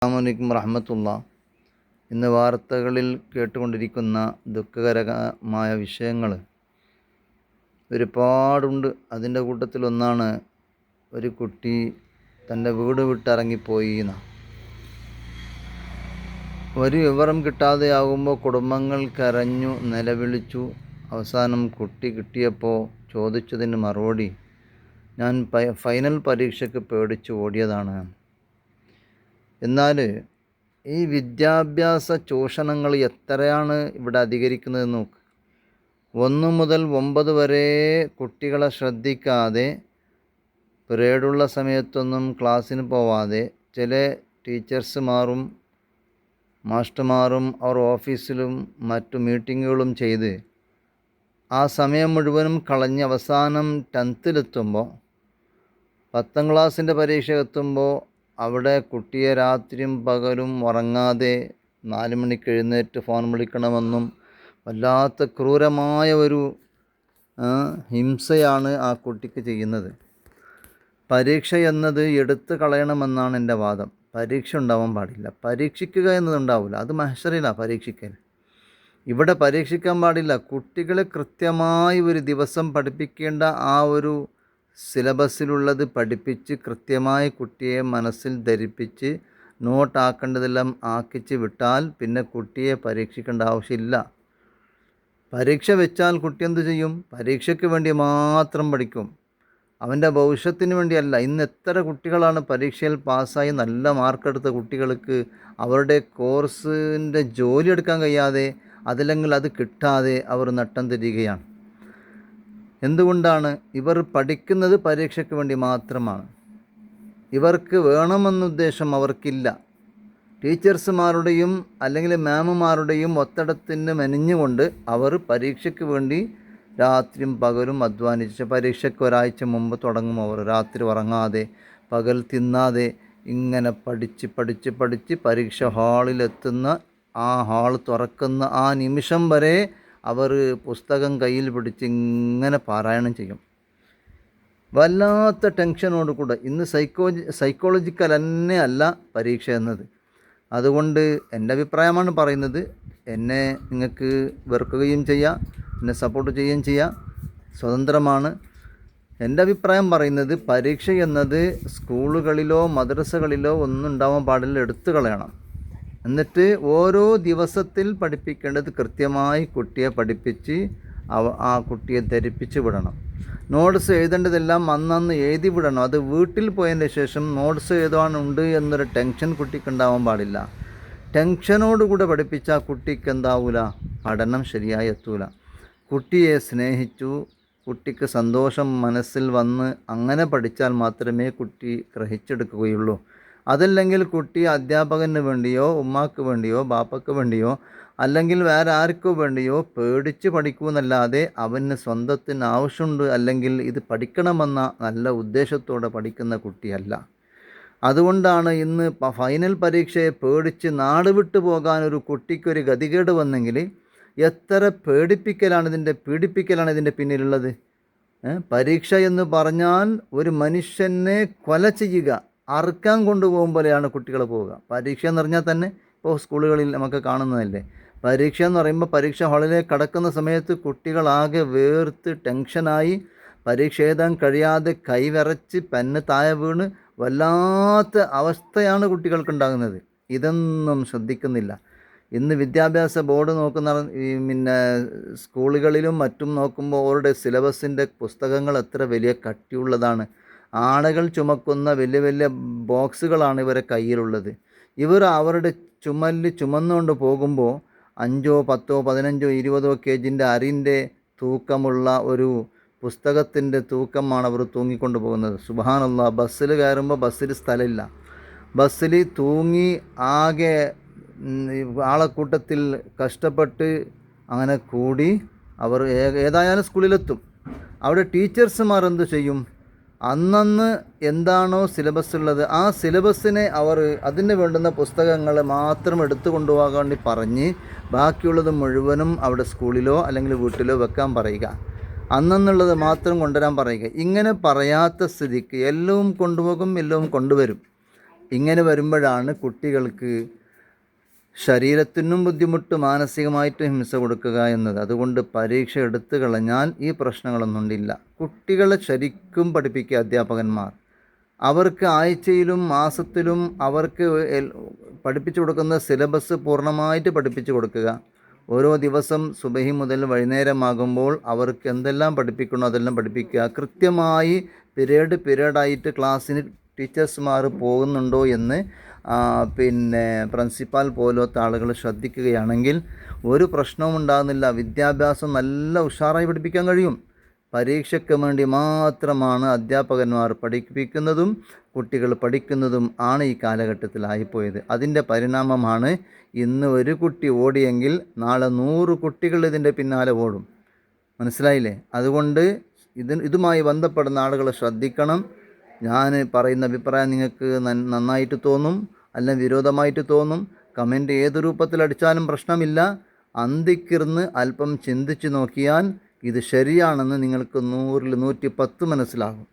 അസ്സലാമു അലൈക്കും വറഹ്മത്തുള്ളാ. ഇന്ന് വാർത്തകളിൽ കേട്ടുകൊണ്ടിരിക്കുന്ന ദുഃഖകരമായ വിഷയങ്ങൾ ഒരുപാടുണ്ട്. അതിൻ്റെ കൂട്ടത്തിലൊന്നാണ് ഒരു കുട്ടി തൻ്റെ വീട് വിട്ടിറങ്ങിപ്പോയി എന്ന്. ഒരു വിവരം കിട്ടാതെയാകുമ്പോൾ കുടുംബങ്ങൾ കരഞ്ഞു നിലവിളിച്ചു. അവസാനം കുട്ടി കിട്ടിയപ്പോൾ ചോദിച്ചതിന് മറുപടി, ഞാൻ ഫൈനൽ പരീക്ഷയ്ക്ക് പേടിച്ച് ഓടിയതാണ്. എന്നാൽ ഈ വിദ്യാഭ്യാസ ചൂഷണങ്ങൾ എത്രയാണ് ഇവിടെ അധികരിക്കുന്നത് നോക്ക്. 1 മുതൽ 9 വരെ കുട്ടികളെ ശ്രദ്ധിക്കാതെ, പിരീഡുള്ള സമയത്തൊന്നും ക്ലാസ്സിന് പോവാതെ ചില ടീച്ചേഴ്സുമാരും മാസ്റ്റർമാരും അവർ ഓഫീസിലും മറ്റു മീറ്റിങ്ങുകളും ചെയ്ത് ആ സമയം മുഴുവനും കളഞ്ഞ് അവസാനം 10th-ലെത്തുമ്പോൾ 10ാം ക്ലാസ്സിൻ്റെ പരീക്ഷ എത്തുമ്പോൾ അവിടെ കുട്ടിയെ രാത്രിയും പകലും ഉറങ്ങാതെ 4 മണിക്ക് എഴുന്നേറ്റ് ഫോൺ വിളിക്കണമെന്നും വല്ലാത്ത ക്രൂരമായ ഒരു ഹിംസയാണ് ആ കുട്ടിക്ക് ചെയ്യുന്നത്. പരീക്ഷ എന്നത് എടുത്തു കളയണമെന്നാണ് എൻ്റെ വാദം. പരീക്ഷ ഉണ്ടാവാൻ പാടില്ല. പരീക്ഷിക്കുക എന്നതുണ്ടാവില്ല, അത് മഹ്ശറിലാണ് പരീക്ഷിക്കൽ. ഇവിടെ പരീക്ഷിക്കാൻ പാടില്ല. കുട്ടികളെ കൃത്യമായി ഒരു ദിവസം പഠിപ്പിക്കേണ്ട ആ ഒരു സിലബസിലുള്ളത് പഠിപ്പിച്ച് കൃത്യമായി കുട്ടിയെ മനസ്സിൽ ധരിപ്പിച്ച് നോട്ടാക്കേണ്ടതെല്ലാം ആക്കിച്ച് വിട്ടാൽ പിന്നെ കുട്ടിയെ പരീക്ഷിക്കേണ്ട ആവശ്യമില്ല. പരീക്ഷ വെച്ചാൽ കുട്ടി എന്തു ചെയ്യും? പരീക്ഷയ്ക്ക് വേണ്ടി മാത്രം പഠിക്കും, അവൻ്റെ ഭവിഷ്യത്തിന് വേണ്ടിയല്ല. ഇന്ന് എത്ര കുട്ടികളാണ് പരീക്ഷയിൽ പാസ്സായി നല്ല മാർക്കെടുത്ത കുട്ടികൾക്ക് അവരുടെ കോഴ്സിൻ്റെ ജോലി എടുക്കാൻ കഴിയാതെ, അതല്ലെങ്കിൽ അത് കിട്ടാതെ അവർ നട്ടം തിരിയുകയാണ്. എന്തുകൊണ്ടാണ്? ഇവർ പഠിക്കുന്നത് പരീക്ഷയ്ക്ക് വേണ്ടി മാത്രമാണ്. ഇവർക്ക് വേണമെന്ന ഉദ്ദേശം അവർക്കില്ല. ടീച്ചേഴ്സുമാരുടെയും അല്ലെങ്കിൽ മാമുമാരുടെയും ഒത്തടത്തിന് മെനിഞ്ഞുകൊണ്ട് അവർ പരീക്ഷയ്ക്ക് വേണ്ടി രാത്രിയും പകലും അധ്വാനിച്ച് പരീക്ഷയ്ക്ക് ഒരാഴ്ച മുമ്പ് തുടങ്ങും. അവർ രാത്രി ഉറങ്ങാതെ പകൽ തിന്നാതെ ഇങ്ങനെ പഠിച്ച് പരീക്ഷ ഹാളിലെത്തുന്ന ആ ഹാൾ തുറക്കുന്ന ആ നിമിഷം വരെ അവർ പുസ്തകം കയ്യിൽ പിടിച്ച് ഇങ്ങനെ പാരായണം ചെയ്യും. വല്ലാത്ത ടെൻഷനോട് കൂടെ. ഇന്ന് സൈക്കോളജിക്കൽ തന്നെ അല്ല പരീക്ഷ എന്നത്. അതുകൊണ്ട് എൻ്റെ അഭിപ്രായമാണ് പറയുന്നത്. എന്നെ നിങ്ങൾക്ക് വെറുക്കുകയും ചെയ്യാം, എന്നെ സപ്പോർട്ട് ചെയ്യുകയും ചെയ്യാം, സ്വതന്ത്രമാണ്. എൻ്റെ അഭിപ്രായം പറയുന്നത് പരീക്ഷ എന്നത് സ്കൂളുകളിലോ മദ്രസകളിലോ ഒന്നും ഉണ്ടാവാൻ പാടില്ല, എടുത്തു കളയണം. എന്നിട്ട് ഓരോ ദിവസത്തിൽ പഠിപ്പിക്കേണ്ടത് കൃത്യമായി കുട്ടിയെ പഠിപ്പിച്ച് ആ കുട്ടിയെ ധരിപ്പിച്ച് വിടണം. നോട്ട്സ് എഴുതേണ്ടതെല്ലാം അന്നന്ന് എഴുതി വിടണം. അത് വീട്ടിൽ പോയതിൻ്റെ ശേഷം നോട്ട്സ് എഴുതാനുണ്ട് എന്നൊരു ടെൻഷൻ കുട്ടിക്ക് ഉണ്ടാവാൻ പാടില്ല. ടെൻഷനോടുകൂടെ പഠിപ്പിച്ചാൽ കുട്ടിക്ക് എന്താവില്ല, പഠനം ശരിയായി എത്തൂല. കുട്ടിയെ സ്നേഹിച്ചു, കുട്ടിക്ക് സന്തോഷം മനസ്സിൽ വന്ന് അങ്ങനെ പഠിച്ചാൽ മാത്രമേ കുട്ടി ഗ്രഹിച്ചെടുക്കുകയുള്ളൂ. അതല്ലെങ്കിൽ കുട്ടി അധ്യാപകന് വേണ്ടിയോ ഉമ്മാക്ക് വേണ്ടിയോ ബാപ്പക്ക് വേണ്ടിയോ അല്ലെങ്കിൽ വേറെ ആർക്കോ വേണ്ടിയോ പേടിച്ച് പഠിക്കുമെന്നല്ലാതെ അവന് സ്വന്തത്തിന് ആവശ്യമുണ്ട് അല്ലെങ്കിൽ ഇത് പഠിക്കണമെന്ന നല്ല ഉദ്ദേശത്തോടെ പഠിക്കുന്ന കുട്ടിയല്ല. അതുകൊണ്ടാണ് ഇന്ന് ഫൈനൽ പരീക്ഷയെ പേടിച്ച് നാട് വിട്ടു പോകാൻ ഒരു കുട്ടിക്കൊരു ഗതികേട് വന്നെങ്കിൽ എത്ര പീഡിപ്പിക്കലാണ് ഇതിൻ്റെ പിന്നിലുള്ളത്. പരീക്ഷ എന്ന് പറഞ്ഞാൽ ഒരു മനുഷ്യനെ കൊല ചെയ്യുക, അറുക്കാൻ കൊണ്ടുപോകും പോലെയാണ് കുട്ടികൾ പോവുക. പരീക്ഷ എന്ന് പറഞ്ഞാൽ തന്നെ ഇപ്പോൾ സ്കൂളുകളിൽ നമുക്ക് കാണുന്നതല്ലേ. പരീക്ഷ എന്ന് പറയുമ്പോൾ പരീക്ഷ ഹാളിലേക്ക് കടക്കുന്ന സമയത്ത് കുട്ടികളാകെ വേർത്ത് ടെൻഷനായി പരീക്ഷ എഴുതാൻ കഴിയാതെ കൈവിറച്ച് പെന്ന് താഴെ വീണ് വല്ലാത്ത അവസ്ഥയാണ് കുട്ടികൾക്കുണ്ടാകുന്നത്. ഇതൊന്നും ശ്രദ്ധിക്കുന്നില്ല. ഇന്ന് വിദ്യാഭ്യാസ ബോർഡ് നോക്കുന്ന സ്കൂളുകളിലും മറ്റും നോക്കുമ്പോൾ അവരുടെ സിലബസിൻ്റെ പുസ്തകങ്ങൾ എത്ര വലിയ കട്ടിയുള്ളതാണ്. ആണകൾ ചുമക്കുന്ന വലിയ വലിയ ബോക്സുകളാണ് ഇവരെ കയ്യിലുള്ളത്. ഇവർ അവരുടെ ചുമലിൽ ചുമന്നുകൊണ്ട് പോകുമ്പോൾ 5, 10, 15, 20 kg അരിൻ്റെ തൂക്കമുള്ള ഒരു പുസ്തകത്തിൻ്റെ തൂക്കമാണ് അവർ തൂങ്ങിക്കൊണ്ട് പോകുന്നത്. സുബ്ഹാനല്ലാഹ്. ബസ്സിൽ കയറുമ്പോൾ ബസ്സിൽ സ്ഥലമില്ല. ബസ്സിൽ തൂങ്ങി ആകെ ആളെക്കൂട്ടത്തിൽ കഷ്ടപ്പെട്ട് അങ്ങനെ കൂടി അവർ ഏതായാലും സ്കൂളിലെത്തും. അവിടെ ടീച്ചേഴ്സുമാർ എന്തു ചെയ്യും? അന്നന്ന് എന്താണോ സിലബസ് ഉള്ളത് ആ സിലബസിനെ അവർ അതിന് വേണ്ടുന്ന പുസ്തകങ്ങൾ മാത്രം എടുത്തു കൊണ്ടുപോകാൻ വേണ്ടി പറഞ്ഞ് ബാക്കിയുള്ളത് മുഴുവനും അവിടെ സ്കൂളിലോ അല്ലെങ്കിൽ വീട്ടിലോ വെക്കാൻ പറയുക. അന്നെന്നുള്ളത് മാത്രം കൊണ്ടുവരാൻ പറയുക. ഇങ്ങനെ പറയാത്ത സ്ഥിതിക്ക് എല്ലാം കൊണ്ടുപോകും, എല്ലാം കൊണ്ടുവരും. ഇങ്ങനെ വരുമ്പോഴാണ് കുട്ടികൾക്ക് ശരീരത്തിനും ബുദ്ധിമുട്ട്, മാനസികമായിട്ട് ഹിംസ കൊടുക്കുക എന്നത്. അതുകൊണ്ട് പരീക്ഷ എടുത്തു കളഞ്ഞാൽ ഈ പ്രശ്നങ്ങളൊന്നും ഉണ്ടില്ല. കുട്ടികളെ ശരിക്കും പഠിപ്പിക്കുക അധ്യാപകന്മാർ. അവർക്ക് ആഴ്ചയിലും മാസത്തിലും അവർക്ക് പഠിപ്പിച്ചു കൊടുക്കുന്ന സിലബസ് പൂർണ്ണമായിട്ട് പഠിപ്പിച്ചു കൊടുക്കുക. ഓരോ ദിവസം സുബഹി മുതൽ വൈകുന്നേരമാകുമ്പോൾ അവർക്ക് എന്തെല്ലാം പഠിപ്പിക്കണോ അതെല്ലാം പഠിപ്പിക്കുക. കൃത്യമായി പിരീഡായിട്ട് ക്ലാസ്സിന് ടീച്ചേഴ്സുമാർ പോകുന്നുണ്ടോ എന്ന് പിന്നെ പ്രിൻസിപ്പാൽ പോലത്തെ ആളുകൾ ശ്രദ്ധിക്കുകയാണെങ്കിൽ ഒരു പ്രശ്നവും ഉണ്ടാകുന്നില്ല. വിദ്യാഭ്യാസം നല്ല ഉഷാറായി പഠിപ്പിക്കാൻ കഴിയും. പരീക്ഷയ്ക്ക് വേണ്ടി മാത്രമാണ് അധ്യാപകന്മാർ പഠിപ്പിക്കുന്നതും കുട്ടികൾ പഠിക്കുന്നതും ആണ് ഈ കാലഘട്ടത്തിലായിപ്പോയത്. അതിൻ്റെ പരിണാമമാണ് ഇന്ന് ഒരു കുട്ടി ഓടിയെങ്കിൽ നാളെ 100 കുട്ടികൾ ഇതിൻ്റെ പിന്നാലെ ഓടും. മനസ്സിലായില്ലേ? അതുകൊണ്ട് ഇതുമായി ബന്ധപ്പെടുന്ന ആളുകൾ ശ്രദ്ധിക്കണം. ഞാൻ പറയുന്ന അഭിപ്രായം നിങ്ങൾക്ക് നന്നായിട്ട് തോന്നും, അല്ലെങ്കിൽ വിരോധമായിട്ട് തോന്നും. കമൻറ്റ് ഏത് രൂപത്തിലടിച്ചാലും പ്രശ്നമില്ല. അന്തിക്കിരുന്ന് അല്പം ചിന്തിച്ച് നോക്കിയാൽ ഇത് ശരിയാണെന്ന് നിങ്ങൾക്ക് 100-ൽ 110 മനസ്സിലാകും.